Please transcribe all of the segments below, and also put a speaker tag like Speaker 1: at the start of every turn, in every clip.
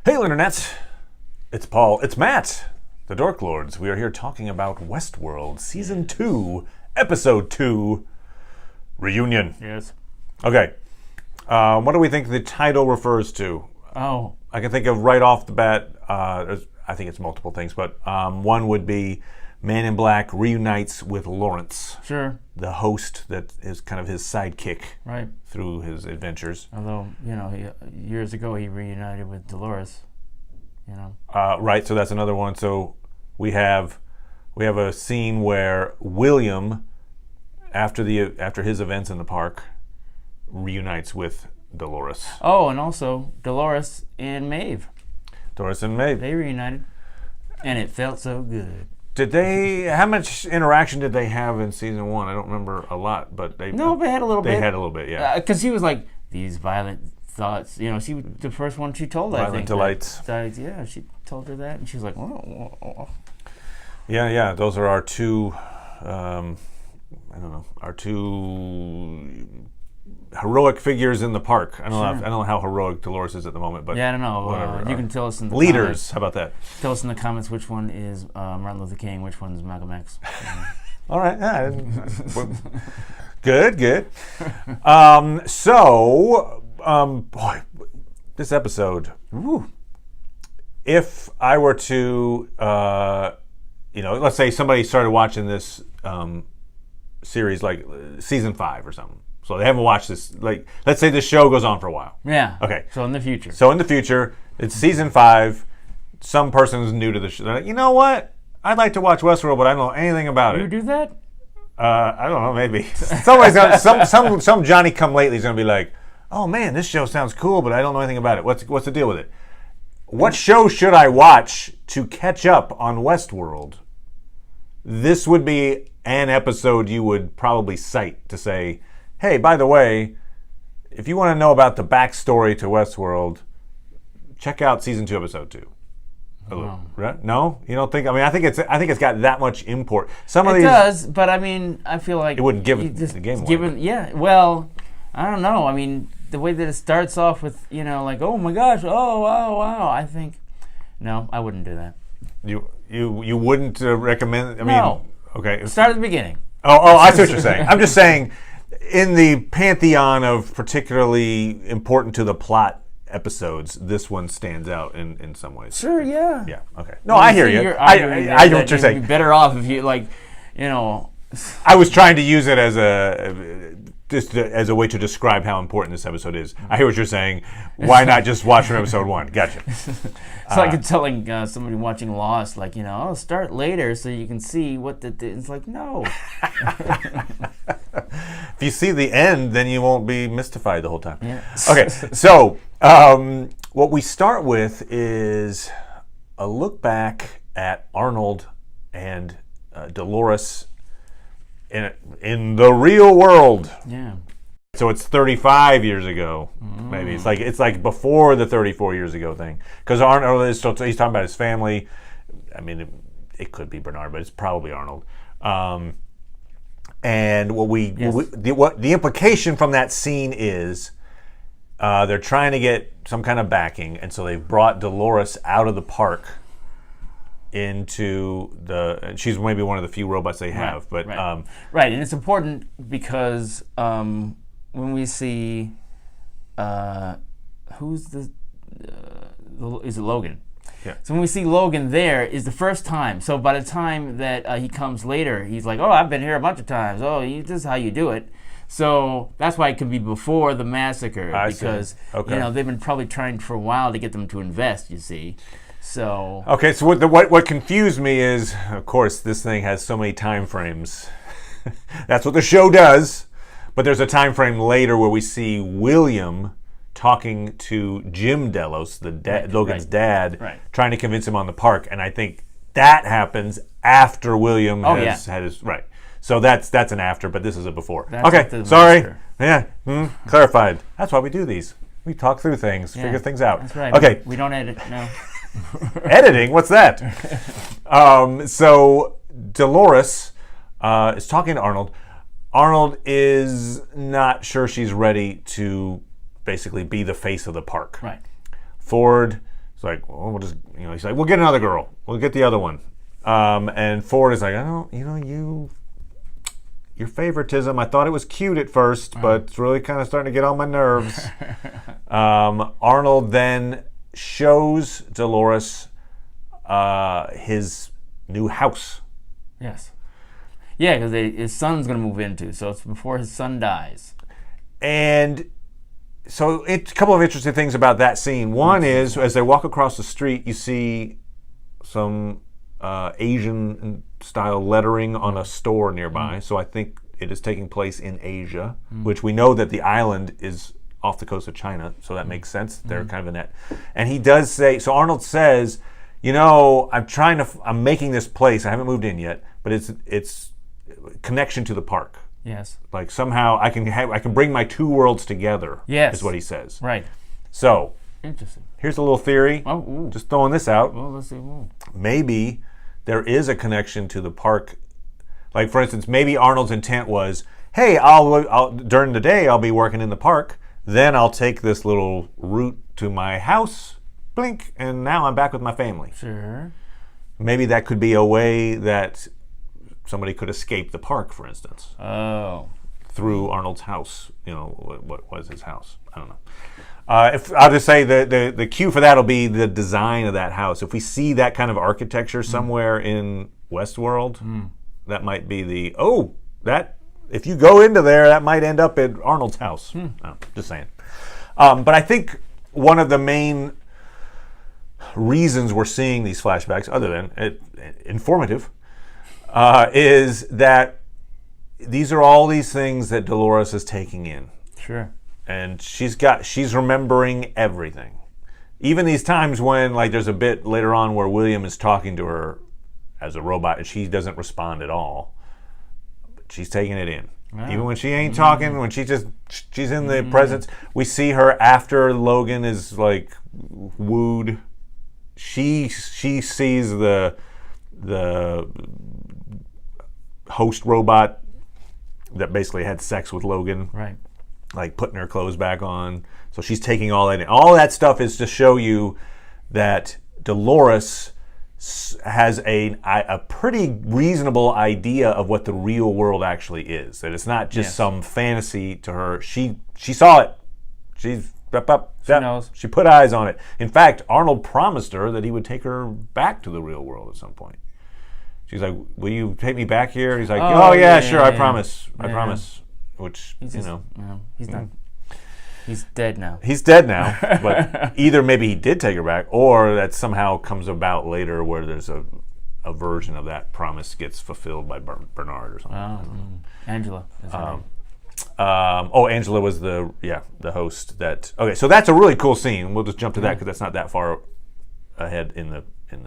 Speaker 1: Hey, Internet! It's Paul. It's Matt, the Dork Lords. We are here talking about Westworld, Season 2, Episode 2, Reunion.
Speaker 2: Yes.
Speaker 1: Okay. What do we think the title refers to?
Speaker 2: Oh.
Speaker 1: I can think of right off the bat, I think it's multiple things, but one would be Man in Black reunites with Lawrence.
Speaker 2: Sure.
Speaker 1: The host that is kind of his sidekick
Speaker 2: Right.
Speaker 1: through his adventures.
Speaker 2: Although, years ago he reunited with Dolores.
Speaker 1: Right, so that's another one. So we have a scene where William, after his events in the park, reunites with Dolores.
Speaker 2: Oh, and also Dolores and Maeve.
Speaker 1: Dolores and Maeve.
Speaker 2: They reunited, and it felt so good.
Speaker 1: How much interaction did they have in season 1? I don't remember a lot, but they had a little bit. They had a little bit, yeah.
Speaker 2: Because he was like, these violent thoughts. She was the first one she told, I think.
Speaker 1: Violent delights.
Speaker 2: Yeah, she told her that, and she was like, oh.
Speaker 1: Yeah, those are our two, our two heroic figures in the park. I don't know how heroic Dolores is at the moment, but
Speaker 2: yeah, I don't know.
Speaker 1: Whatever.
Speaker 2: You can tell us in the
Speaker 1: leaders.
Speaker 2: Comments.
Speaker 1: How about that?
Speaker 2: Tell us in the comments which one is Martin Luther King, which one is Malcolm X.
Speaker 1: All right. Good. Boy, this episode. Woo. If I were to, let's say somebody started watching this series like season 5 or something. So they haven't watched this. Like, let's say this show goes on for a while.
Speaker 2: Yeah.
Speaker 1: Okay.
Speaker 2: So in the future,
Speaker 1: it's season 5. Some person is new to the show. They're like, you know what? I'd like to watch Westworld, but I don't know anything about it.
Speaker 2: You do that?
Speaker 1: I don't know. Maybe somebody's gonna, some Johnny come lately is gonna be like, oh man, this show sounds cool, but I don't know anything about it. What's the deal with it? What show should I watch to catch up on Westworld? This would be an episode you would probably cite to say, hey, by the way, if you want to know about the backstory to Westworld, check out season 2, episode 2. Right? No, you don't think? I mean, I think it's got that much import.
Speaker 2: It does, but I mean, I feel like
Speaker 1: it wouldn't give the game away.
Speaker 2: Yeah, well, I don't know. I mean, the way that it starts off with, like, oh my gosh, oh wow. I think, no, I wouldn't do that.
Speaker 1: You wouldn't recommend? I mean,
Speaker 2: no.
Speaker 1: Okay.
Speaker 2: Start at the beginning.
Speaker 1: Oh, I see what you're saying. I'm just saying, in the pantheon of particularly important to the plot episodes, this one stands out in some ways.
Speaker 2: Sure, yeah.
Speaker 1: Yeah, okay. No, I hear you. I hear what you're saying.
Speaker 2: You'd be better off if you,
Speaker 1: I was trying to use it as a way to describe how important this episode is. I hear what you're saying. Why not just watch from episode 1? Gotcha.
Speaker 2: It's like telling somebody watching Lost, like, I'll start later so you can see what it's like, no.
Speaker 1: If you see the end, then you won't be mystified the whole time.
Speaker 2: Yeah.
Speaker 1: Okay, so what we start with is a look back at Arnold and Dolores in the real world.
Speaker 2: Yeah.
Speaker 1: So it's 35 years ago, maybe. It's like before the 34 years ago thing. Because Arnold he's talking about his family. I mean, it could be Bernard, but it's probably Arnold. And what the implication from that scene is they're trying to get some kind of backing, and so they've brought Dolores out of the park into she's maybe one of the few robots they have, but
Speaker 2: right, and it's important because when we see is it Logan?
Speaker 1: Yeah.
Speaker 2: So when we see Logan there is the first time. So by the time that he comes later, he's like, oh, I've been here a bunch of times. Oh, this is how you do it. So that's why it could be before the massacre. Because they've been probably trying for a while to get them to invest, you see. So
Speaker 1: okay, so what confused me is, of course, this thing has so many time frames. That's what the show does. But there's a time frame later where we see William talking to Jim Delos, Logan's dad, trying to convince him on the park, and I think that happens after William has had his right. So that's an after, but this is a before. Okay, sorry. Yeah, clarified. That's why we do these. We talk through things, figure things out.
Speaker 2: That's right.
Speaker 1: Okay,
Speaker 2: we don't edit. No.
Speaker 1: Editing? What's that? So Dolores is talking to Arnold. Arnold is not sure she's ready to basically be the face of the park.
Speaker 2: Right.
Speaker 1: Ford It's like, well, we'll just, he's like, we'll get another girl. We'll get the other one. And Ford is like, I don't, your favoritism. I thought it was cute at first, but it's really kind of starting to get on my nerves. Arnold then shows Dolores his new house.
Speaker 2: Yes. Yeah, because his son's going to move into, so it's before his son dies.
Speaker 1: And so a couple of interesting things about that scene. One is, as they walk across the street, you see some Asian-style lettering on a store nearby. So I think it is taking place in Asia, which we know that the island is off the coast of China, so that makes sense. They're kind of in that. And he does say, so Arnold says, I'm making this place. I haven't moved in yet, but it's connection to the park.
Speaker 2: Yes.
Speaker 1: Like somehow I can bring my two worlds together.
Speaker 2: Yes.
Speaker 1: Is what he says.
Speaker 2: Right.
Speaker 1: So.
Speaker 2: Interesting.
Speaker 1: Here's a little theory.
Speaker 2: Oh, ooh.
Speaker 1: Just throwing this out.
Speaker 2: Well, let's see. Ooh.
Speaker 1: Maybe there is a connection to the park. Like, for instance, maybe Arnold's intent was, hey, I'll during the day I'll be working in the park. Then I'll take this little route to my house, blink, and now I'm back with my family.
Speaker 2: Sure.
Speaker 1: Maybe that could be a way that somebody could escape the park, for instance.
Speaker 2: Oh.
Speaker 1: Through Arnold's house. What was his house? I don't know. If I'll just say the cue for that will be the design of that house. If we see that kind of architecture somewhere in Westworld, that might be if you go into there, that might end up at Arnold's house. Just saying. But I think one of the main reasons we're seeing these flashbacks, other than informative, is that these are all these things that Dolores is taking in.
Speaker 2: Sure.
Speaker 1: And she's remembering everything. Even these times when, like, there's a bit later on where William is talking to her as a robot and she doesn't respond at all. But she's taking it in. Wow. Even when she ain't talking, when she's in the presence. We see her after Logan is, like, wooed. She sees the host robot that basically had sex with Logan.
Speaker 2: Right.
Speaker 1: Like putting her clothes back on. So she's taking all that in. All that stuff is to show you that Dolores has a pretty reasonable idea of what the real world actually is. That it's not just some fantasy to her. She saw it. She knows. She put eyes on it. In fact, Arnold promised her that he would take her back to the real world at some point. She's like, will you take me back here? He's like, oh yeah, sure, I promise. I promise. Which, he's
Speaker 2: not. He's dead now.
Speaker 1: He's dead now, but either maybe he did take her back, or that somehow comes about later where there's a version of that promise gets fulfilled by Bernard or something.
Speaker 2: Angela.
Speaker 1: Angela was the host. Okay, so that's a really cool scene. We'll just jump to that because that's not that far ahead in the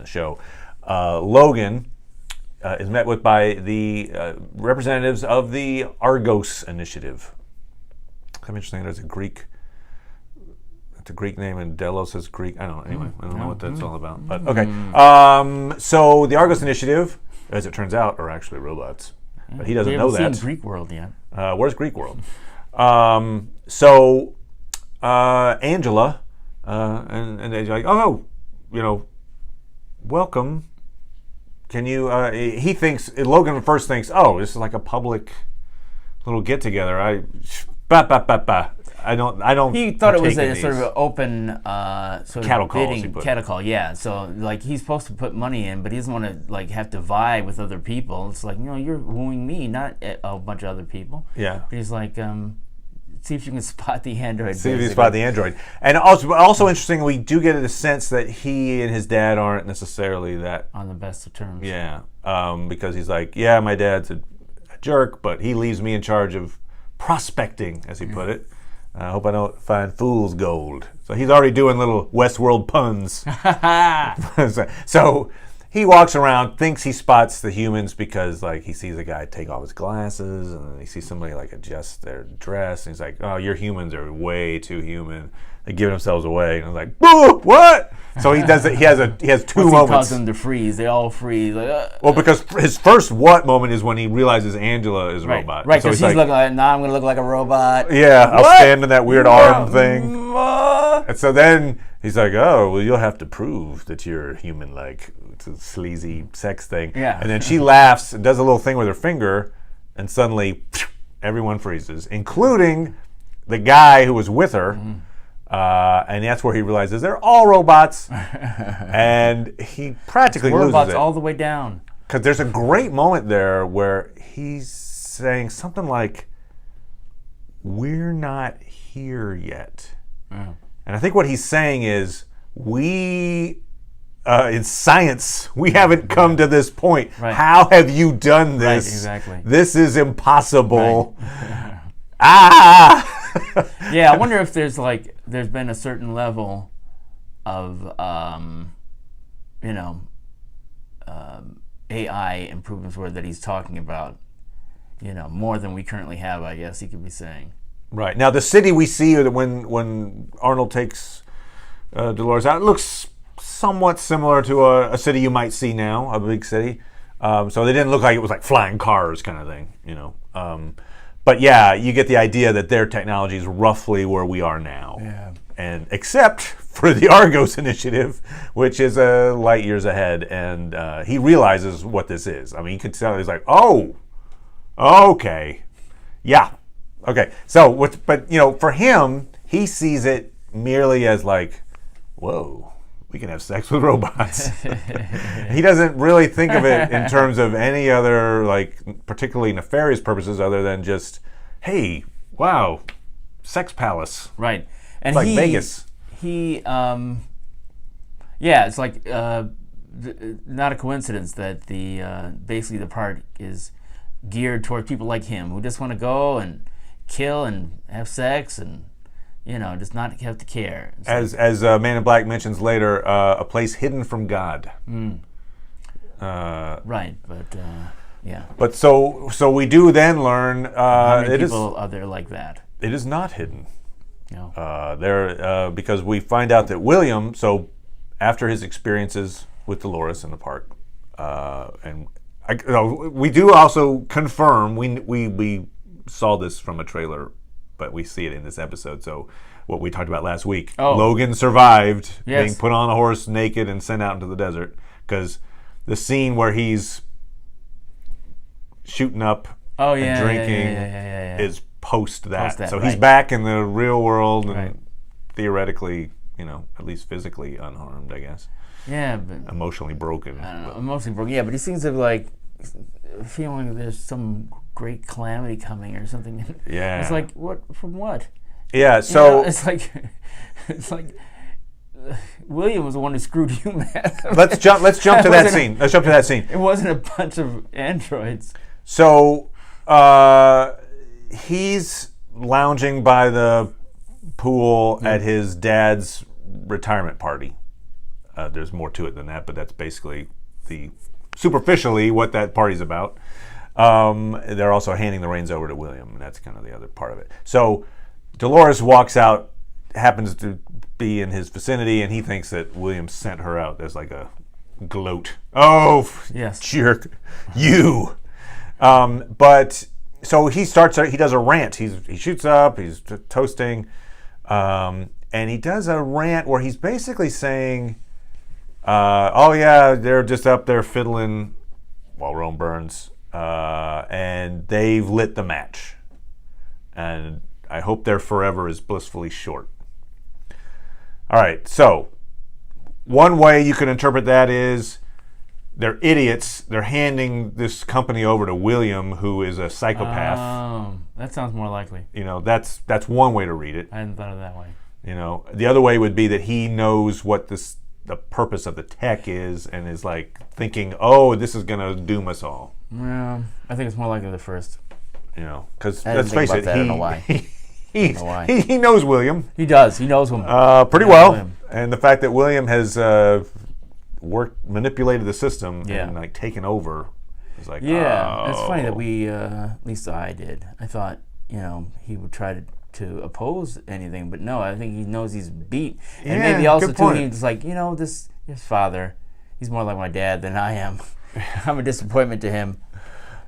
Speaker 1: show. Logan is met with by the representatives of the Argos Initiative. I'm interesting. There's a Greek name, and Delos is Greek. I don't know. Anyway, I don't know what that's all about. But okay. So the Argos Initiative, as it turns out, are actually robots. But he doesn't know that.
Speaker 2: We haven't seen Greek World yet.
Speaker 1: Where's Greek World? So Angela and they're like, welcome. Can you? Logan first thinks, this is like a public little get together. I don't.
Speaker 2: He thought it was a sort of an open sort
Speaker 1: cattle
Speaker 2: of bidding
Speaker 1: call.
Speaker 2: Cattle call, yeah. So like he's supposed to put money in, but he doesn't want to like have to vie with other people. It's like you're wooing me, not a bunch of other people.
Speaker 1: Yeah.
Speaker 2: But he's like, see if you can spot the android.
Speaker 1: See if you spot the android. And also interesting, we do get a sense that he and his dad aren't necessarily that
Speaker 2: on the best of terms.
Speaker 1: Yeah. Because he's like, my dad's a jerk, but he leaves me in charge of prospecting, as he put it. I hope I don't find fool's gold. So he's already doing little Westworld puns. So he walks around, thinks he spots the humans because like he sees a guy take off his glasses, and then he sees somebody like adjust their dress, and he's like, "Oh, your humans are way too human. They're giving themselves away." And I'm like, "Boo! What?" So he does it. He has two moments.
Speaker 2: He calls them to freeze. They all freeze. Like,
Speaker 1: Well, because his first what moment is when he realizes Angela is a robot.
Speaker 2: Right, because he's looking like, now I'm going to look like a robot.
Speaker 1: Yeah, I'll stand in that weird arm thing. And so then he's like, oh, well, you'll have to prove that you're human, like, it's a sleazy sex thing.
Speaker 2: Yeah.
Speaker 1: And then she laughs and does a little thing with her finger, and suddenly everyone freezes, including the guy who was with her. And that's where he realizes they're all robots. And he practically loses
Speaker 2: robots
Speaker 1: it.
Speaker 2: all the way down.
Speaker 1: Because there's a great moment there where he's saying something like, we're not here yet. And I think what he's saying is, in science, we haven't come to this point.
Speaker 2: Right.
Speaker 1: How have you done this?
Speaker 2: Right, exactly.
Speaker 1: This is impossible.
Speaker 2: Right.
Speaker 1: Yeah,
Speaker 2: I wonder if there's been a certain level of AI improvements that he's talking about, more than we currently have, I guess he could be saying.
Speaker 1: Right. Now, the city we see when Arnold takes Dolores out, it looks somewhat similar to a city you might see now, a big city. So they didn't look like it was like flying cars kind of thing, But yeah, you get the idea that their technology is roughly where we are now.
Speaker 2: Yeah.
Speaker 1: And except for the Argos initiative, which is light years ahead, and he realizes what this is. I mean, you could tell he's like, oh, okay, yeah, okay. So, but for him, he sees it merely as like, whoa, we can have sex with robots. He doesn't really think of it in terms of any other like particularly nefarious purposes other than just, hey, wow, sex palace.
Speaker 2: Right. And
Speaker 1: it's like Vegas.
Speaker 2: It's like not a coincidence that basically the park is geared toward people like him who just want to go and kill and have sex and just not have to care.
Speaker 1: As Man in Black mentions later, a place hidden from God.
Speaker 2: Right, but yeah.
Speaker 1: But so we do then learn
Speaker 2: how many people are there like that?
Speaker 1: It is not hidden.
Speaker 2: No.
Speaker 1: Because we find out that William, so after his experiences with Dolores in the park, we do also confirm, we saw this from a trailer, but we see it in this episode, so what we talked about last week. Logan survived being put on a horse naked and sent out into the desert, because the scene where he's shooting up and drinking is post that. So he's back in the real world and theoretically, at least physically unharmed, I guess.
Speaker 2: Yeah, but
Speaker 1: emotionally broken.
Speaker 2: I don't know, emotionally broken. Yeah, but he seems to like feeling there's some great calamity coming or something.
Speaker 1: Yeah.
Speaker 2: It's like, what from what?
Speaker 1: Yeah, so
Speaker 2: it's like William was the one who screwed you, man.
Speaker 1: Let's jump to that scene. Let's jump to that scene.
Speaker 2: It wasn't a bunch of androids.
Speaker 1: So he's lounging by the pool at his dad's retirement party. There's more to it than that, but that's basically superficially what that party's about. They're also handing the reins over to William, and that's kind of the other part of it. So Dolores walks out, happens to be in his vicinity, and he thinks that William sent her out. There's like a gloat. Oh, yes, jerk, you. But so he does a rant. He shoots up, he's toasting, and he does a rant where he's basically saying, oh yeah, they're just up there fiddling while Rome burns, and they've lit the match, and I hope their forever is blissfully short. All right, so one way you can interpret that is they're idiots. They're handing this company over to William, who is a psychopath.
Speaker 2: Oh, that sounds more likely.
Speaker 1: That's one way to read it.
Speaker 2: I hadn't thought of it that way.
Speaker 1: The other way would be that he knows what the purpose of the tech is and is like thinking, oh, this is going to doom us all.
Speaker 2: Yeah, I think it's more likely the first.
Speaker 1: Because let's face it, he knows William.
Speaker 2: He does. He knows him
Speaker 1: pretty well. William. And the fact that William has manipulated the system and like taken over is like,
Speaker 2: it's funny that we, at least I did. I thought, he would try to oppose anything, but no, I think he knows he's beat. And maybe also too, he's like, his father, he's more like my dad than I am. I'm a disappointment to him.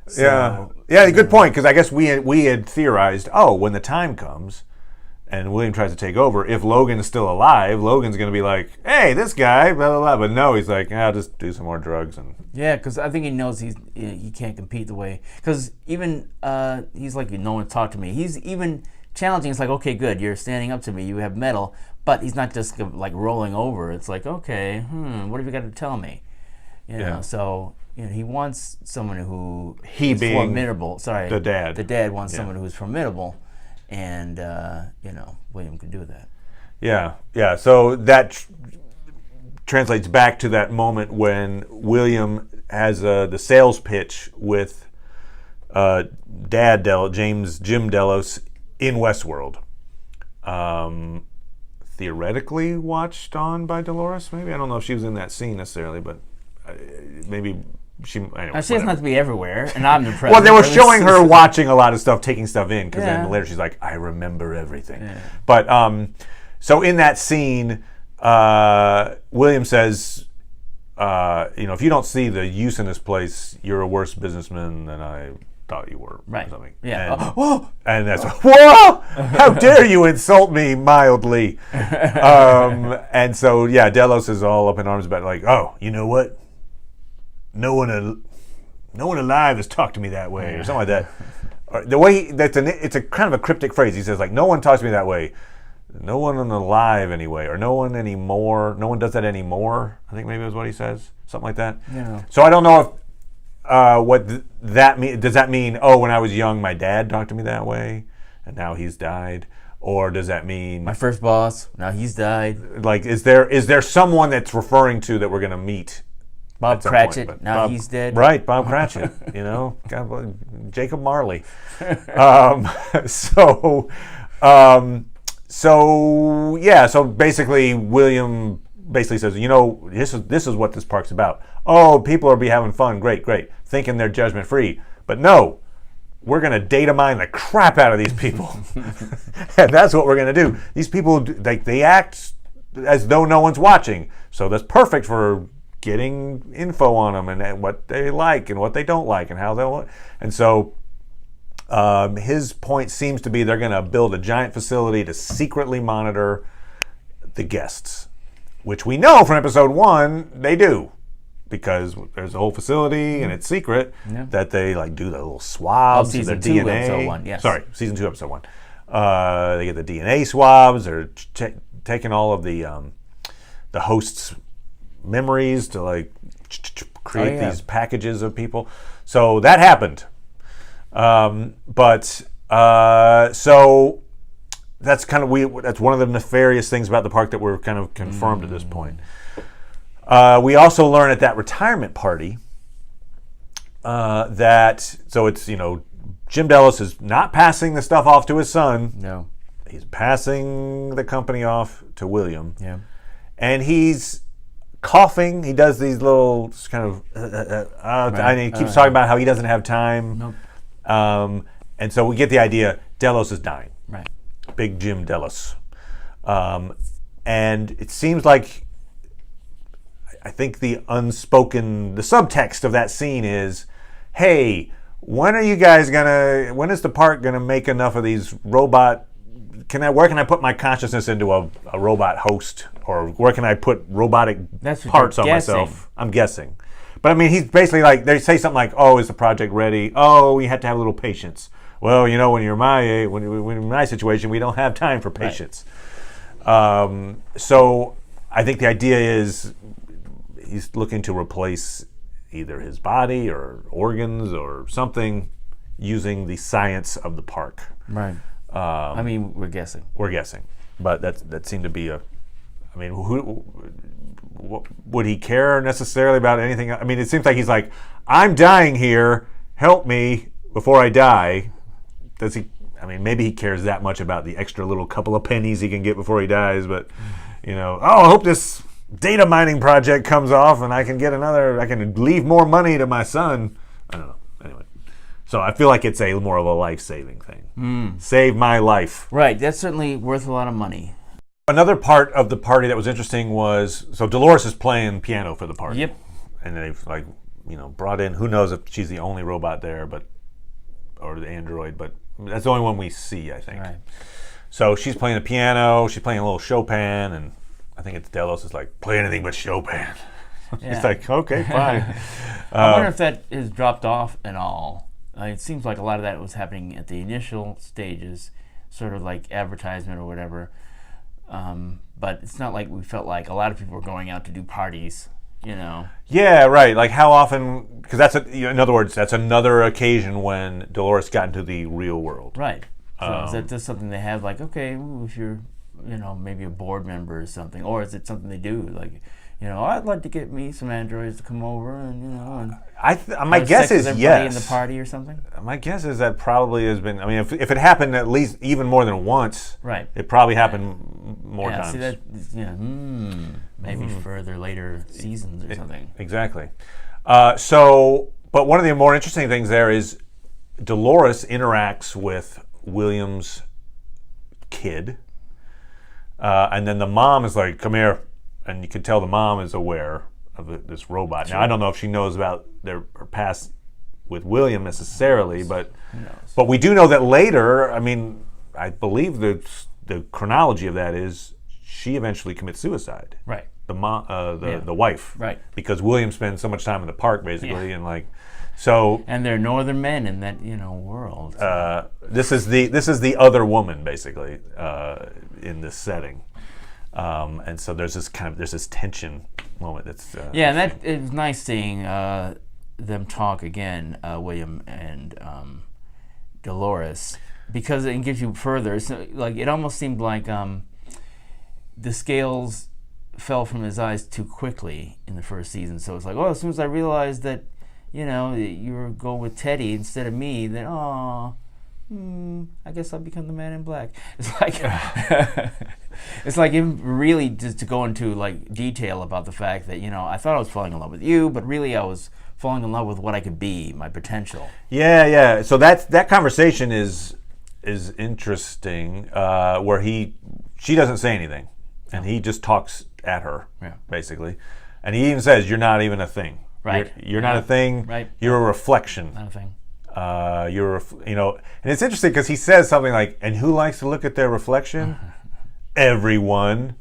Speaker 2: So,
Speaker 1: good point, because I guess we had theorized, when the time comes, and William tries to take over, if Logan's still alive, Logan's going to be like, hey, this guy, blah, blah, blah. But no, he's like, I'll just do some more drugs. And
Speaker 2: yeah, because I think he knows he can't compete the way. Because even he's like, no one talk to me. He's even challenging. It's like, okay, good, you're standing up to me. You have metal. But he's not just like rolling over. It's like, okay, what have you got to tell me? You know, so he wants someone who is formidable. Sorry,
Speaker 1: the dad.
Speaker 2: The dad wants someone who's formidable. And, William could do that.
Speaker 1: Yeah. So that translates back to that moment when William has the sales pitch with Dad Jim Delos in Westworld. Theoretically watched on by Dolores, maybe. I don't know if she was in that scene necessarily, but maybe... She
Speaker 2: doesn't have to be everywhere, and I'm impressed.
Speaker 1: Well, they were showing her watching a lot of stuff, taking stuff in, because then later she's like, I remember everything. Yeah. But, so in that scene, William says, if you don't see the use in this place, you're a worse businessman than I thought you were.
Speaker 2: Right.
Speaker 1: Or something.
Speaker 2: Yeah.
Speaker 1: And that's, whoa! How dare you insult me mildly? And so, Delos is all up in arms about like, oh, you know what? No one alive has talked to me that way, or something like that. Or the way it's a kind of a cryptic phrase. He says like, no one talks to me that way. No one alive anyway, or no one anymore. No one does that anymore. I think maybe is what he says, something like that.
Speaker 2: Yeah.
Speaker 1: So I don't know if what that mean. Does that mean when I was young my dad talked to me that way, and now he's died? Or does that mean
Speaker 2: my first boss, now he's died?
Speaker 1: Like, is there someone that's referring to that we're going to meet?
Speaker 2: Bob Cratchit, now he's dead.
Speaker 1: Right, Bob Cratchit, God, Jacob Marley. So basically William basically says, this is what this park's about. Oh, people are having fun, great, thinking they're judgment free. But no, we're going to data mine the crap out of these people. And that's what we're going to do. These people, they act as though no one's watching. So that's perfect for getting info on them and what they like and what they don't like and how they'll. And so his point seems to be they're going to build a giant facility to secretly monitor the guests, which we know from episode 1 they do, because there's a whole facility and it's secret that they like do the little swabs,
Speaker 2: season
Speaker 1: their
Speaker 2: 2,
Speaker 1: DNA.
Speaker 2: episode 1, yes.
Speaker 1: Sorry, season 2, episode 1. They get the DNA swabs. They're taking all of the hosts' memories to like create these packages of people. So that happened. So that's kind of that's one of the nefarious things about the park that we're kind of confirmed at this point. We also learn at that retirement party it's Jim Delos is not passing the stuff off to his son.
Speaker 2: No,
Speaker 1: he's passing the company off to William.
Speaker 2: Yeah,
Speaker 1: and he's coughing. He does these little kind of and he keeps talking about how he doesn't have time.
Speaker 2: Nope.
Speaker 1: And so we get the idea Delos is dying.
Speaker 2: Right.
Speaker 1: Big Jim Delos. And it seems like, I think the subtext of that scene is, hey, when is the park gonna make enough of these robot, where can I put my consciousness into a robot host? Or where can I put robotic parts on myself? I'm guessing. But I mean, he's basically like, they say something like, oh, is the project ready? Oh, you have to have a little patience. Well, when you're my age, when in my situation, we don't have time for patience. Right. So I think the idea is he's looking to replace either his body or organs or something using the science of the park.
Speaker 2: Right. I mean, we're guessing.
Speaker 1: But that seemed to be who would he care necessarily about anything? I mean, it seems like he's like, I'm dying here, help me before I die. Does he? I mean, maybe he cares that much about the extra little couple of pennies he can get before he dies, but I hope this data mining project comes off and I can leave more money to my son. I don't know. Anyway. So I feel like it's more of a life-saving thing. Save my life.
Speaker 2: Right. That's certainly worth a lot of money.
Speaker 1: Another part of the party that was interesting was, so Dolores is playing piano for the party.
Speaker 2: Yep.
Speaker 1: And they've brought in, who knows if she's the only robot there, or the android, but that's the only one we see, I think. So she's playing the piano. She's playing a little Chopin, and I think it's Delos is like, play anything but Chopin. It's like, okay, fine.
Speaker 2: I wonder if that has dropped off at all. It seems like a lot of that was happening at the initial stages, sort of like advertisement or whatever. But it's not like we felt like a lot of people were going out to do parties,
Speaker 1: Yeah, right. Like how often? Because in other words, that's another occasion when Dolores got into the real world.
Speaker 2: Right. So is that just something they have? Like, okay, if you're, maybe a board member or something, or is it something they do? Like, I'd like to get me some androids to come over and
Speaker 1: my guess is yes.
Speaker 2: In the party or something.
Speaker 1: My guess is that probably has been. I mean, if it happened at least even more than once,
Speaker 2: right?
Speaker 1: It probably happened more times.
Speaker 2: See that? Maybe further later seasons or something.
Speaker 1: Exactly. But one of the more interesting things there is Dolores interacts with William's kid, and then the mom is like, "Come here." And you can tell the mom is aware of this robot. Now, I don't know if she knows about her past with William necessarily, but we do know that later, I mean, I believe the chronology of that is she eventually commits suicide.
Speaker 2: Right.
Speaker 1: The wife.
Speaker 2: Right.
Speaker 1: Because William spends so much time in the park, basically, and so.
Speaker 2: And there are no other men in that world.
Speaker 1: So. This is the other woman, basically, in this setting. And so there's this tension moment that's
Speaker 2: and that it's nice seeing them talk again, William and Dolores, because it gives you further. So, like, it almost seemed like the scales fell from his eyes too quickly in the first season. So it's like, as soon as I realized that you were going with Teddy instead of me, then I guess I'll become the man in black. It's like it's like him really just to go into like detail about the fact that I thought I was falling in love with you, but really I was falling in love with what I could be, my potential.
Speaker 1: Yeah. So that conversation is interesting, where she doesn't say anything, and he just talks at her, basically, and he even says, "You're not even a thing.
Speaker 2: Right.
Speaker 1: You're not a thing.
Speaker 2: Right.
Speaker 1: You're a reflection.
Speaker 2: Not a thing."
Speaker 1: And it's interesting because he says something like, "And who likes to look at their reflection? Everyone."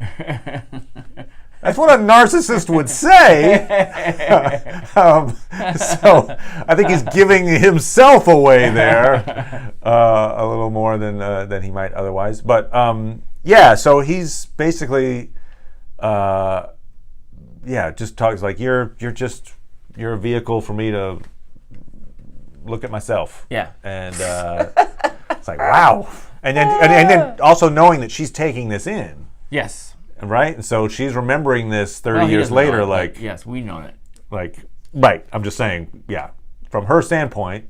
Speaker 1: That's what a narcissist would say. So I think he's giving himself away there a little more than he might otherwise. But so he's basically just talks like you're a vehicle for me to look at myself.
Speaker 2: Yeah.
Speaker 1: And it's like, wow. And then also knowing that she's taking this in.
Speaker 2: Yes.
Speaker 1: Right? And so she's remembering this 30 years later, like...
Speaker 2: Yes, we know it.
Speaker 1: Like, right. I'm just saying, from her standpoint,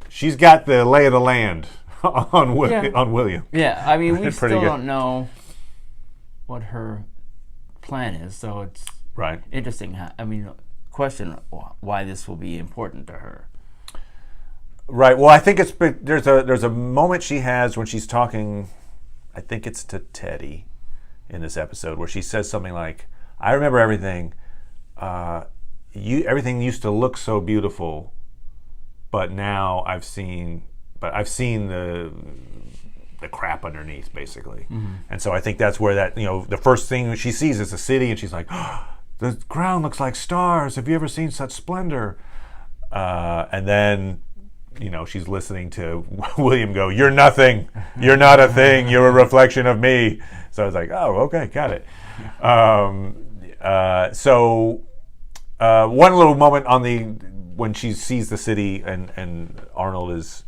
Speaker 1: she's got the lay of the land on William.
Speaker 2: Yeah, I mean, we still don't know what her plan is, so it's interesting. Question why this will be important to her.
Speaker 1: Right. Well, I think there's a moment she has when she's talking, I think it's to Teddy in this episode, where she says something like, "I remember everything. Everything used to look so beautiful, but now I've seen the crap underneath, basically." Mm-hmm. And so I think that's where that the first thing she sees is the city, and she's like, "Oh, the ground looks like stars. Have you ever seen such splendor?" And then she's listening to William go, "You're nothing. You're not a thing. You're a reflection of me." So I was like, "Oh, okay, got it." So one little moment when she sees the city and Arnold is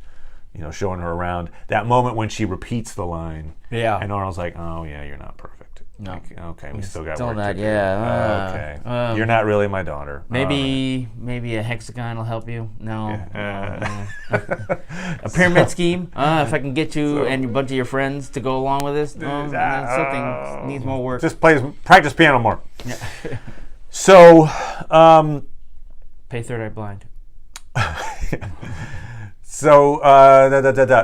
Speaker 1: showing her around, that moment when she repeats the line, and Arnold's like, "Oh yeah, you're not perfect."
Speaker 2: No.
Speaker 1: Like, okay, we still got work
Speaker 2: not,
Speaker 1: to do.
Speaker 2: Yeah.
Speaker 1: Okay. You're not really my daughter.
Speaker 2: Maybe a hexagon will help you. No. A pyramid scheme. If I can get you and a bunch of your friends to go along with this, something needs more work.
Speaker 1: Just practice piano more.
Speaker 2: Yeah.
Speaker 1: So,
Speaker 2: pay third eye blind.
Speaker 1: So,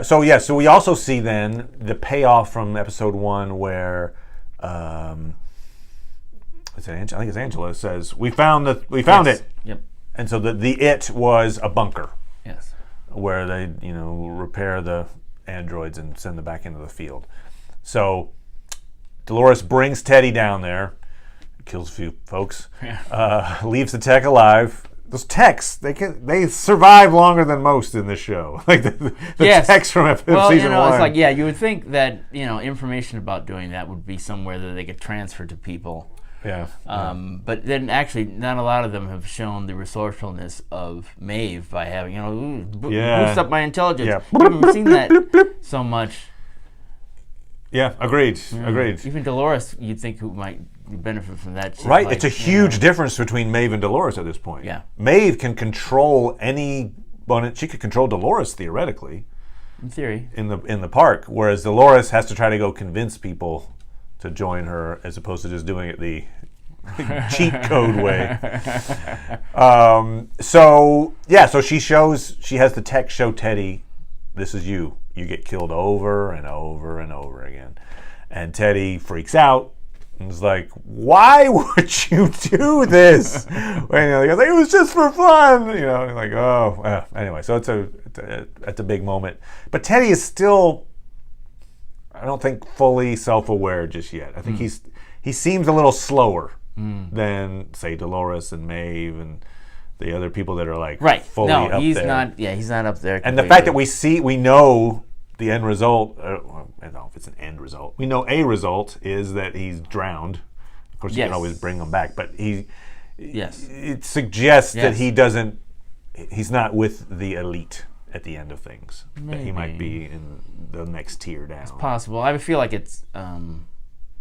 Speaker 1: So we also see then the payoff from episode 1 where, I think it's Angela says, we found it.
Speaker 2: Yep.
Speaker 1: And so the it was a bunker.
Speaker 2: Yes.
Speaker 1: Where they, repair the androids and send them back into the field. So Dolores brings Teddy down there, kills a few folks, leaves the tech alive. Those techs, they survive longer than most in this show. Like the techs from season one.
Speaker 2: It's like, you would think that, information about doing that would be somewhere that they could transfer to people.
Speaker 1: Yeah.
Speaker 2: But then actually, not a lot of them have shown the resourcefulness of Maeve by having, boost up my intelligence.
Speaker 1: Yeah.
Speaker 2: I haven't seen that so much.
Speaker 1: Yeah, agreed.
Speaker 2: Even Dolores, you'd think, who might benefit from that.
Speaker 1: Right, like, it's a huge difference between Maeve and Dolores at this point.
Speaker 2: Yeah.
Speaker 1: Maeve can control she could control Dolores theoretically.
Speaker 2: In theory.
Speaker 1: In the park, whereas Dolores has to try to go convince people to join her as opposed to just doing it the cheat code way. So she has the tech show Teddy, this is you. You get killed over and over and over again. And Teddy freaks out and is like, why would you do this? He goes, it was just for fun. Like, oh. Anyway, so it's a big moment. But Teddy is still, I don't think, fully self-aware just yet. I think he seems a little slower than, say, Dolores and Maeve and the other people that are like fully up there.
Speaker 2: He's not up there completely.
Speaker 1: And the fact that we know the end result, I don't know if it's an end result. We know a result is that he's drowned. Of course, you can always bring him back, but it suggests that he's not with the elite at the end of things. That he might be in the next tier down.
Speaker 2: It's possible. I feel like it's, I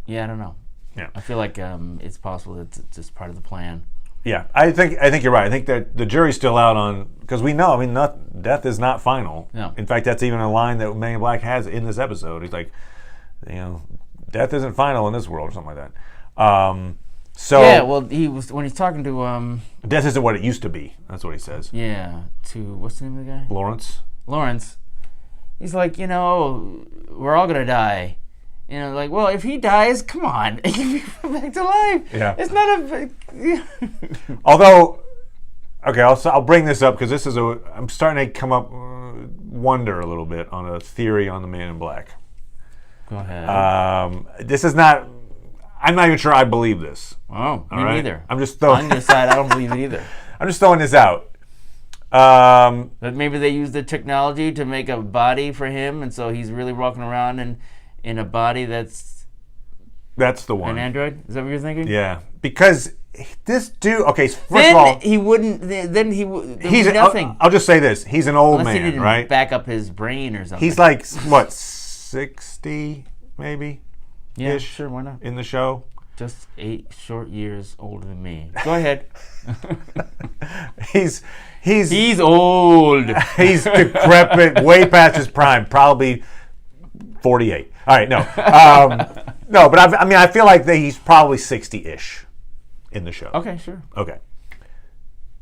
Speaker 2: don't know.
Speaker 1: Yeah.
Speaker 2: I feel like it's possible that it's just part of the plan.
Speaker 1: Yeah, I think you're right. I think that the jury's still out on, because we know, death is not final.
Speaker 2: No.
Speaker 1: In fact, that's even a line that Man in Black has in this episode. He's like, death isn't final in this world or something like that.
Speaker 2: He was, when he's talking to
Speaker 1: death isn't what it used to be. That's what he says.
Speaker 2: Yeah, to what's the name of the guy?
Speaker 1: Lawrence.
Speaker 2: He's like, we're all gonna die. Well, if he dies, come on, he come back to life.
Speaker 1: Yeah.
Speaker 2: It's not
Speaker 1: Although, okay, I'll bring this up because I'm starting to come up, wonder a little bit on a theory on the Man in Black.
Speaker 2: Go ahead.
Speaker 1: This is not, I'm not even sure I believe this.
Speaker 2: Oh, me neither.
Speaker 1: I'm just throwing.
Speaker 2: On your side, I don't believe it either.
Speaker 1: I'm just throwing this out.
Speaker 2: But maybe they use the technology to make a body for him, and so he's really walking around in a body that's
Speaker 1: the one.
Speaker 2: An android? Is that what you're thinking?
Speaker 1: Yeah, because this dude. Okay, first
Speaker 2: then
Speaker 1: of all,
Speaker 2: he wouldn't. Then he's
Speaker 1: nothing. I'll just say this: he's an old
Speaker 2: Unless
Speaker 1: man,
Speaker 2: he didn't
Speaker 1: right?
Speaker 2: Back up his brain or something.
Speaker 1: He's like what, 60 maybe?
Speaker 2: Yeah,
Speaker 1: ish,
Speaker 2: sure. Why not?
Speaker 1: In the show,
Speaker 2: just 8 short years older than me. Go ahead.
Speaker 1: He's
Speaker 2: old.
Speaker 1: He's decrepit, way past his prime, probably 48. All right, no, no, but I feel like he's probably 60-ish in the show.
Speaker 2: Okay, sure.
Speaker 1: Okay,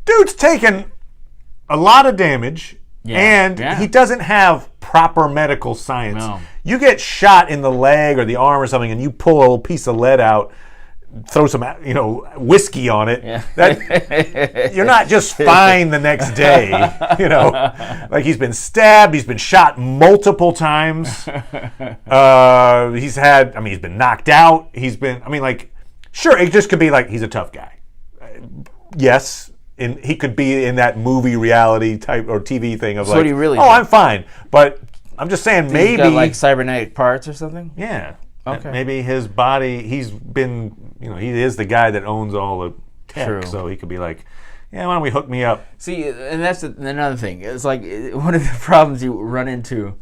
Speaker 1: dude's taken a lot of damage, and he doesn't have proper medical science.
Speaker 2: No.
Speaker 1: You get shot in the leg or the arm or something, and you pull a little piece of lead out, throw some, whiskey on it. Yeah. That you're not just fine the next day. Like he's been stabbed, he's been shot multiple times. He's been knocked out. Sure, it just could be like he's a tough guy. Yes, he could be in that movie reality type or TV thing of I'm fine, but I'm just saying maybe
Speaker 2: he's got like cybernetic parts or something.
Speaker 1: Yeah.
Speaker 2: Okay.
Speaker 1: Maybe his body, he is the guy that owns all the tech.
Speaker 2: True.
Speaker 1: So he could be like, why don't we hook me up?
Speaker 2: See, and that's another thing. It's like one of the problems you run into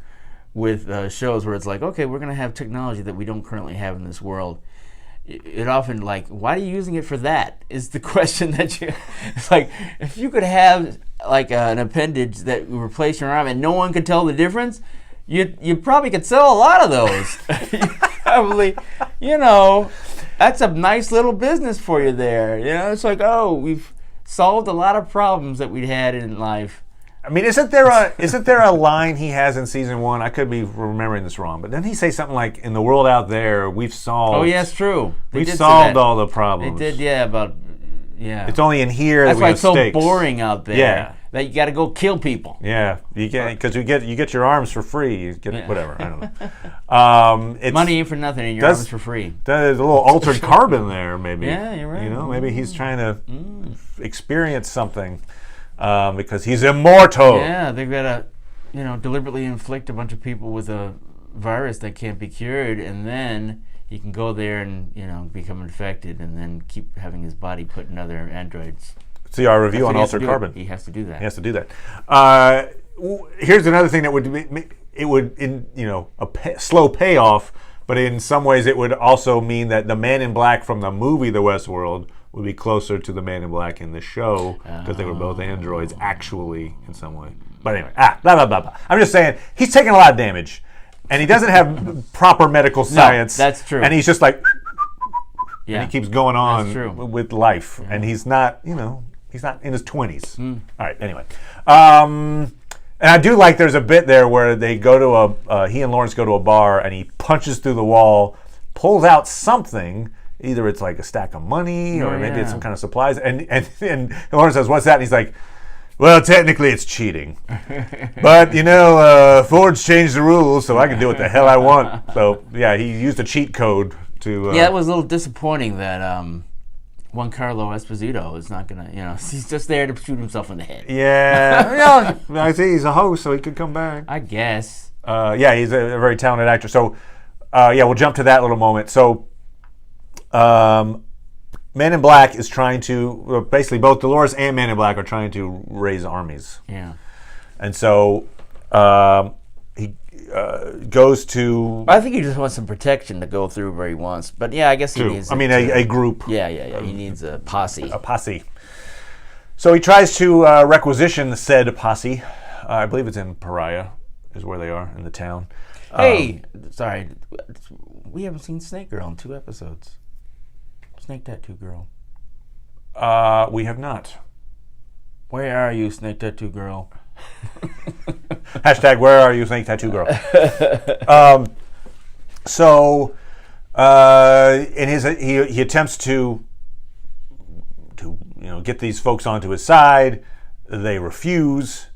Speaker 2: with shows where it's like, okay, we're going to have technology that we don't currently have in this world. It often, like, why are you using it for that? Is the question that it's like, if you could have like an appendage that would replace your arm and no one could tell the difference, you probably could sell a lot of those. Probably, that's a nice little business for you there. It's like, we've solved a lot of problems that we'd had in life.
Speaker 1: Isn't there a line he has in season 1? I could be remembering this wrong, but then he say something like, "In the world out there, we've solved."
Speaker 2: Oh, yeah, it's true.
Speaker 1: We've solved all the problems.
Speaker 2: They did, but
Speaker 1: it's only in here
Speaker 2: that's
Speaker 1: that we
Speaker 2: why
Speaker 1: have
Speaker 2: it's so
Speaker 1: stakes.
Speaker 2: boring out there.
Speaker 1: Yeah.
Speaker 2: that you got to go kill people.
Speaker 1: Yeah, you get because you get your arms for free. You get whatever. I don't know.
Speaker 2: Money ain't for nothing, and your arms for free.
Speaker 1: There's a little altered carbon there, maybe.
Speaker 2: Yeah, you're right.
Speaker 1: Maybe he's trying to experience something because he's immortal.
Speaker 2: Yeah, they've got to deliberately inflict a bunch of people with a virus that can't be cured, and then he can go there and become infected, and then keep having his body put in other androids.
Speaker 1: See our review on altered carbon.
Speaker 2: He has to do that.
Speaker 1: He has to do that. Here's another thing that would slow payoff, but in some ways it would also mean that the Man in Black from the movie The Westworld would be closer to the Man in Black in the show because they were both androids actually in some way. But anyway, blah, blah, blah, blah. I'm just saying, he's taking a lot of damage, and he doesn't have proper medical science.
Speaker 2: No, that's true.
Speaker 1: And he's just like, and he keeps going on with life. Yeah. And he's not, he's not in his 20s. All right, anyway. And I do like there's a bit there where they go to he and Lawrence go to a bar, and he punches through the wall, pulls out something. Either it's like a stack of money, or maybe it's some kind of supplies. And Lawrence says, "What's that?" And he's like, "Well, technically it's cheating. But, Ford's changed the rules, so I can do what the hell I want." So, yeah, he used a cheat code to...
Speaker 2: it was a little disappointing that Juan Carlo Esposito is not going to, he's just there to shoot himself in the head.
Speaker 1: Yeah. I see he's a host, so he could come back.
Speaker 2: I guess.
Speaker 1: He's a very talented actor. So, we'll jump to that little moment. So, Man in Black is trying to, basically both Dolores and Man in Black are trying to raise armies.
Speaker 2: Yeah.
Speaker 1: And so he goes to...
Speaker 2: I think he just wants some protection to go through where he wants. But yeah, I guess he needs...
Speaker 1: a group.
Speaker 2: Yeah. He needs a posse.
Speaker 1: A posse. So he tries to requisition said posse. I believe it's in Pariah is where they are, in the town.
Speaker 2: Hey, sorry. We haven't seen Snake Girl in 2 episodes. Snake Tattoo Girl.
Speaker 1: We have not.
Speaker 2: Where are you, Snake Tattoo Girl?
Speaker 1: Hashtag where are you, Snake Tattoo Girl? In his he attempts to get these folks onto his side. They refuse.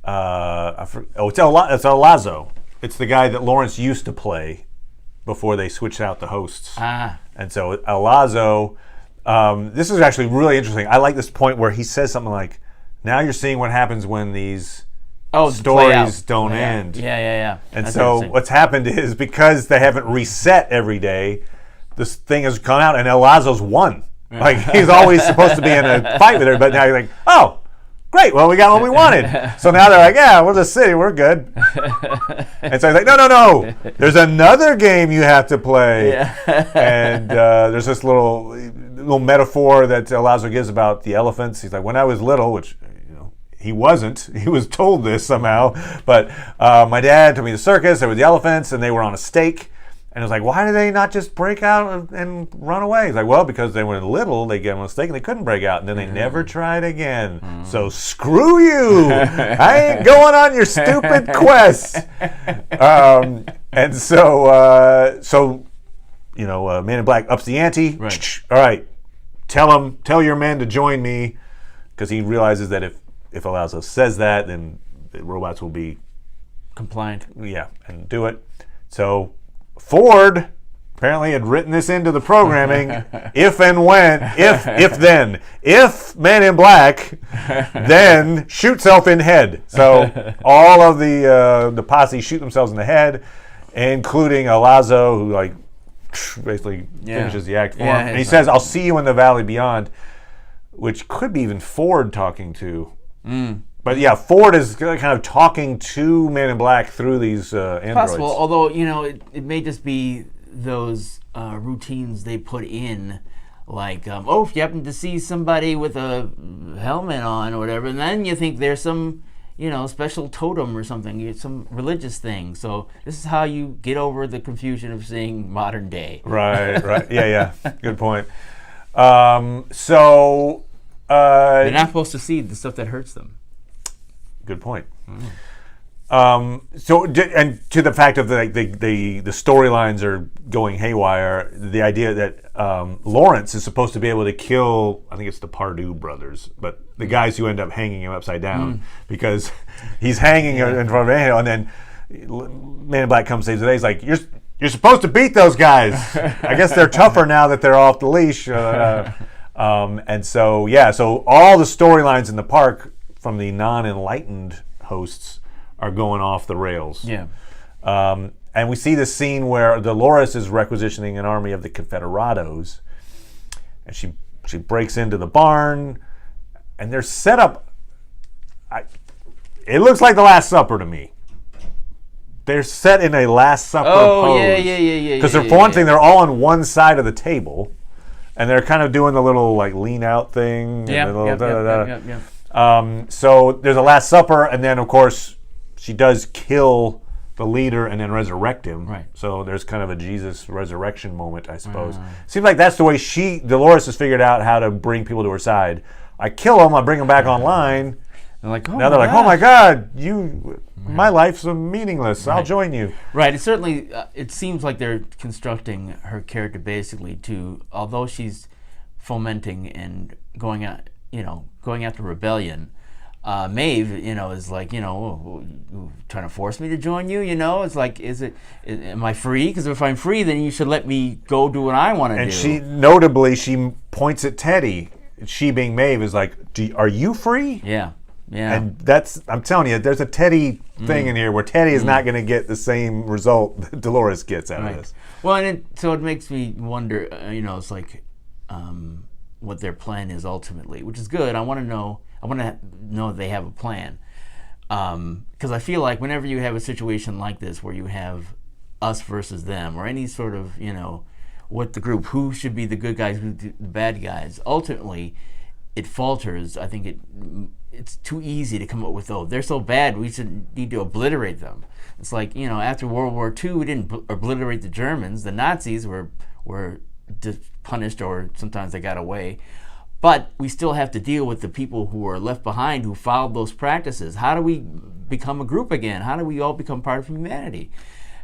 Speaker 1: It's El Lazo. It's the guy that Lawrence used to play before they switched out the hosts. And so El Lazo, this is actually really interesting. I like this point where he says something like, "Now you're seeing what happens when these stories don't end."
Speaker 2: Yeah.
Speaker 1: And so what's happened is, because they haven't reset every day, this thing has come out and El Lazo's won. Like, he's always supposed to be in a fight with her, but now you're like, oh, great, well, we got what we wanted. So now they're like, yeah, we'll just sit, we're good. And so he's like, no, there's another game you have to play. And there's this little metaphor that El Lazo gives about the elephants. He's like, when I was little, which he wasn't, he was told this somehow, but my dad took me to the circus, there were the elephants, and they were on a stake. And it was like, why did they not just break out and run away? He's like, well, because they were little, they got a mistake, and they couldn't break out, and then they never tried again. So screw you! I ain't going on your stupid quest. And so Man in Black ups the ante.
Speaker 2: Right.
Speaker 1: All right, tell your men to join me, because he realizes that if El Lazo says that, then the robots will be
Speaker 2: compliant.
Speaker 1: Yeah, and do it. So Ford apparently had written this into the programming. If Man in Black then shoot self in head. So all of the posse shoot themselves in the head, including El Lazo, who basically finishes the act for him. And he says, "I'll see you in the valley beyond," which could be even Ford talking to. But yeah, Ford is kind of talking to Man in Black through these androids.
Speaker 2: Possible, although it may just be those routines they put in, like if you happen to see somebody with a helmet on or whatever, and then you think there's some special totem or something, some religious thing. So this is how you get over the confusion of seeing modern day.
Speaker 1: Right. Yeah. Good point.
Speaker 2: They're not supposed to see the stuff that hurts them.
Speaker 1: Good point. And to the fact of the storylines are going haywire, the idea that Lawrence is supposed to be able to kill, I think it's the Pardue brothers, but the guys who end up hanging him upside down because he's hanging in front of Angela, and then Man in Black comes saves the day. He's like, you're supposed to beat those guys. I guess they're tougher now that they're off the leash. And so all the storylines in the park from the non-enlightened hosts are going off the rails.
Speaker 2: Yeah.
Speaker 1: And we see this scene where Dolores is requisitioning an army of the Confederados, and she breaks into the barn, and they're set up. It looks like the Last Supper to me. They're set in a Last Supper pose.
Speaker 2: Yeah.
Speaker 1: Because for one thing, they're all on one side of the table, and they're kind of doing the little like lean out thing. So there's a Last Supper, and then of course she does kill the leader and then resurrect him.
Speaker 2: Right.
Speaker 1: So there's kind of a Jesus resurrection moment, I suppose. Seems like that's the way Dolores has figured out how to bring people to her side. I kill them, I bring them back online.
Speaker 2: They're like,
Speaker 1: now they're like, oh my God, my life's meaningless. I'll join you.
Speaker 2: Right. It certainly, it seems like they're constructing her character basically to, although she's fomenting and going after rebellion. Maeve, is like, trying to force me to join you. It's like, am I free? Because if I'm free, then you should let me go do what I want to do.
Speaker 1: And she points at Teddy. She being Maeve is like, are you free?
Speaker 2: Yeah.
Speaker 1: And I'm telling you, there's a Teddy thing in here where Teddy is not going to get the same result that Dolores gets out of this.
Speaker 2: Well, and so it makes me wonder, it's like what their plan is ultimately, which is good. I want to know that they have a plan. Because I feel like whenever you have a situation like this where you have us versus them or any sort of, what the group, who should be the good guys, who the bad guys, ultimately it falters. I think it's too easy to come up with, they're so bad, we need to obliterate them. It's like, after World War II, we didn't obliterate the Germans. The Nazis were punished, or sometimes they got away. But we still have to deal with the people who are left behind who followed those practices. How do we become a group again? How do we all become part of humanity?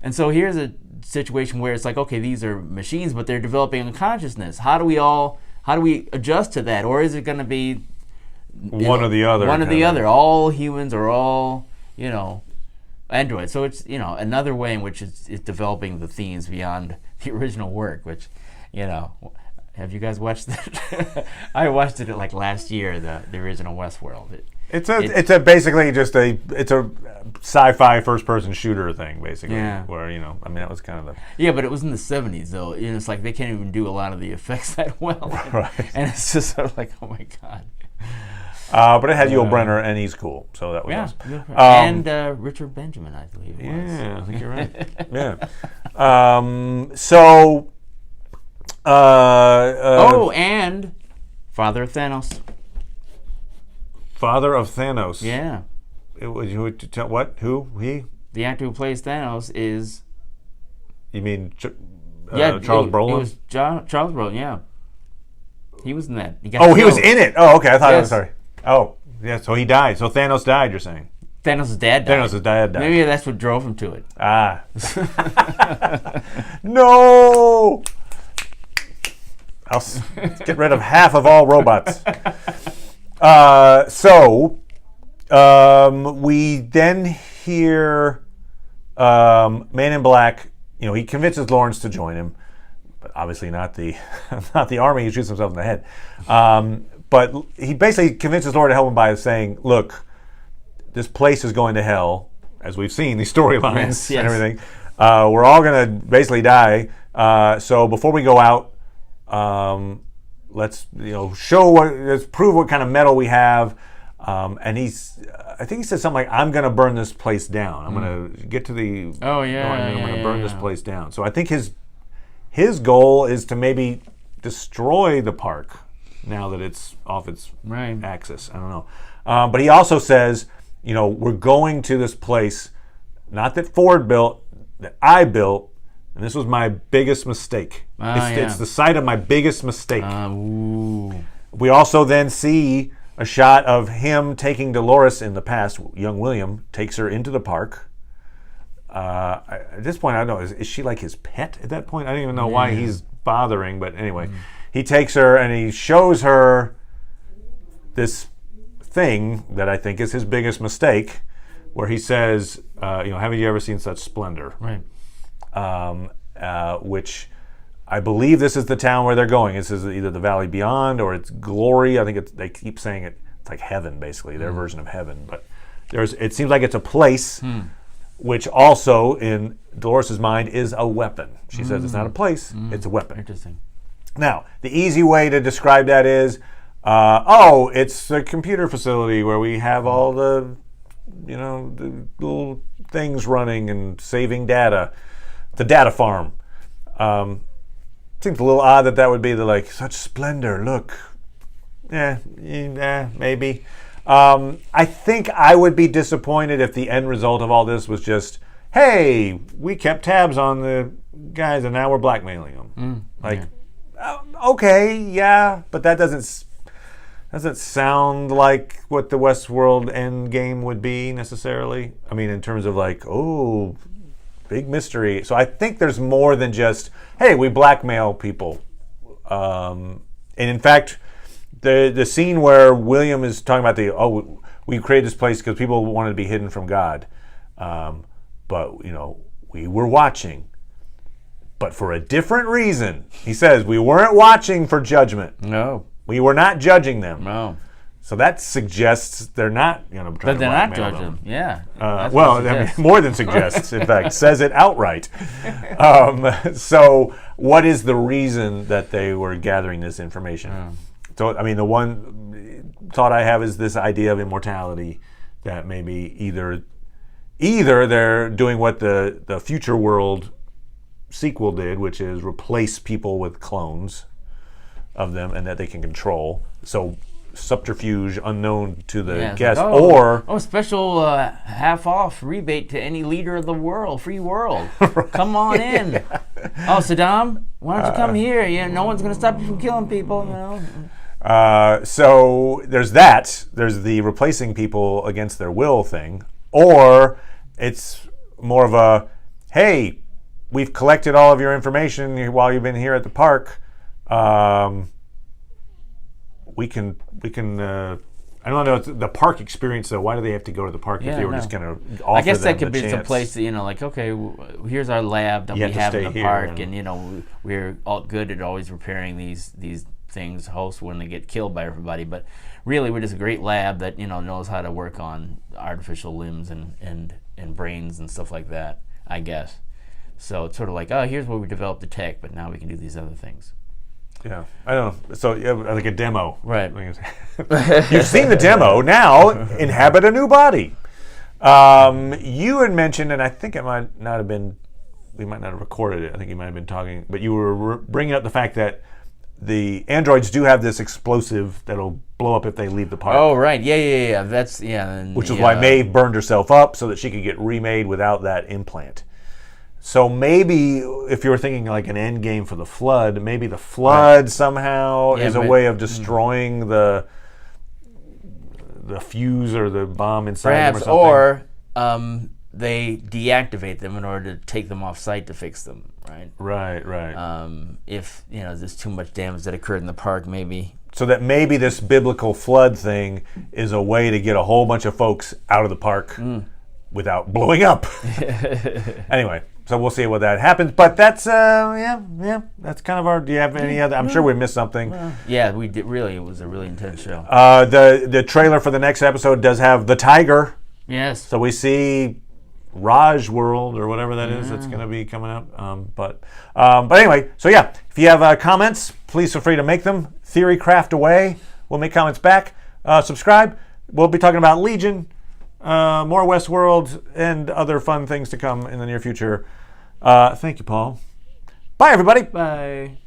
Speaker 2: And so here's a situation where it's like, okay, these are machines, but they're developing a consciousness. How do we adjust to that? Or is it going to be
Speaker 1: one or the other?
Speaker 2: One or the other. All humans are all, androids. So it's, another way in which it's developing the themes beyond the original work, which, have you guys watched that? I watched it like last year, the original Westworld. It's a
Speaker 1: basically just a sci-fi first-person shooter thing, basically.
Speaker 2: Yeah.
Speaker 1: Where that was kind of the.
Speaker 2: Yeah, but it was in the 70s though. It's like they can't even do a lot of the effects that well.
Speaker 1: Right.
Speaker 2: And it's just sort of like, oh my God.
Speaker 1: But it had Yul Brynner, and he's cool, so that was awesome.
Speaker 2: And Richard Benjamin, I believe it was.
Speaker 1: Yeah, I think you're right. Yeah. So.
Speaker 2: And Father of Thanos.
Speaker 1: Father of Thanos.
Speaker 2: Yeah.
Speaker 1: What? Who? He?
Speaker 2: The actor who plays Thanos is.
Speaker 1: You mean Charles
Speaker 2: Brolin? It was Charles Brolin. Yeah. He was in that. He
Speaker 1: was in it. Oh, okay. I thought. Yes. Sorry. Oh, yeah. So he died. So Thanos died. You're saying?
Speaker 2: Thanos' dad died.
Speaker 1: Thanos' dad died.
Speaker 2: Maybe that's what drove him to it.
Speaker 1: Ah. No. Let's get rid of half of all robots. We then hear Man in Black. He convinces Lawrence to join him, but obviously not the army. He shoots himself in the head. But he basically convinces Lawrence to help him by saying, "Look, this place is going to hell, as we've seen these storylines and everything. We're all going to basically die. So before we go out." Let's prove what kind of metal we have, and I think he said something like, "I'm going to burn this place down. I'm going to get to the I'm going to burn this place down." So I think his goal is to maybe destroy the park now that it's off its axis. I don't know, but he also says, we're going to this place, not that Ford built, that I built. And this was my biggest mistake. It's the site of my biggest mistake. We also then see a shot of him taking Dolores in the past. Young William takes her into the park. At this point, I don't know, is she like his pet at that point? I don't even know why he's bothering, but anyway. He takes her and he shows her this thing that I think is his biggest mistake, where he says, haven't you ever seen such splendor?
Speaker 2: Right.
Speaker 1: Which I believe this is the town where they're going. This is either the Valley Beyond or it's Glory. I think they keep saying it's like heaven, basically, their version of heaven. But it seems like it's a place, which also in Dolores' mind is a weapon. She says it's not a place, it's a weapon.
Speaker 2: Interesting.
Speaker 1: Now, the easy way to describe that is, it's a computer facility where we have all the little things running and saving data. The data farm. Seems a little odd that would be such splendor. Look, maybe. I think I would be disappointed if the end result of all this was just, hey, we kept tabs on the guys and now we're blackmailing them. Okay, yeah, but that doesn't sound like what the Westworld end game would be necessarily. I mean, in terms of big mystery. So I think there's more than just, hey, we blackmail people. And in fact, the scene where William is talking about we created this place because people wanted to be hidden from God. But, we were watching. But for a different reason. He says, we weren't watching for judgment.
Speaker 2: No.
Speaker 1: We were not judging them.
Speaker 2: No.
Speaker 1: So that suggests they're not, trying to blackmail them.
Speaker 2: But they're not judging. Yeah.
Speaker 1: More than suggests, in fact, says it outright. So what is the reason that they were gathering this information? So, I mean, the one thought I have is this idea of immortality, that maybe either they're doing what the Future World sequel did, which is replace people with clones of them and that they can control. So subterfuge unknown to the guest, or
Speaker 2: special half off rebate to any leader of the world, free world. Right. Come on in. Oh, Saddam, why don't you come here? Yeah, no one's going to stop you from killing people.
Speaker 1: So there's that. There's the replacing people against their will thing, or it's more of a, hey, we've collected all of your information while you've been here at the park. We can. I don't know the park experience though. Why do they have to go to the park if they were just going to offer?
Speaker 2: I guess
Speaker 1: them
Speaker 2: that could
Speaker 1: the
Speaker 2: be
Speaker 1: chance?
Speaker 2: some place that, okay, here's our lab that we have in the park, and we're all good at always repairing these things, hosts when they get killed by everybody. But really, we're just a great lab that knows how to work on artificial limbs and brains and stuff like that. I guess. So it's sort of like, here's where we developed the tech, but now we can do these other things.
Speaker 1: Yeah, I don't know. So, like a demo.
Speaker 2: Right.
Speaker 1: You've seen the demo. Now, inhabit a new body. You had mentioned, and I think it might not have been, we might not have recorded it. I think you might have been talking, but you were bringing up the fact that the androids do have this explosive that'll blow up if they leave the park.
Speaker 2: Oh, right. Yeah. That's,
Speaker 1: which is why Maeve burned herself up so that she could get remade without that implant. So maybe if you were thinking like an end game for the Flood, maybe the Flood somehow is a way of destroying the fuse or the bomb inside them or something.
Speaker 2: Or they deactivate them in order to take them off site to fix them, right?
Speaker 1: Right.
Speaker 2: If there's too much damage that occurred in the park, maybe.
Speaker 1: So that maybe this biblical flood thing is a way to get a whole bunch of folks out of the park without blowing up. Anyway. So we'll see what that happens, but that's that's kind of our. Do you have any other? I'm sure we missed something.
Speaker 2: Yeah, we did. Really, it was a really intense show.
Speaker 1: The trailer for the next episode does have the tiger.
Speaker 2: Yes.
Speaker 1: So we see Raj World or whatever that is that's going to be coming up. But anyway, so yeah, if you have comments, please feel free to make them. Theory craft away. We'll make comments back. Subscribe. We'll be talking about Legion. More Westworld and other fun things to come in the near future. Thank you, Paul. Bye, everybody.
Speaker 2: Bye.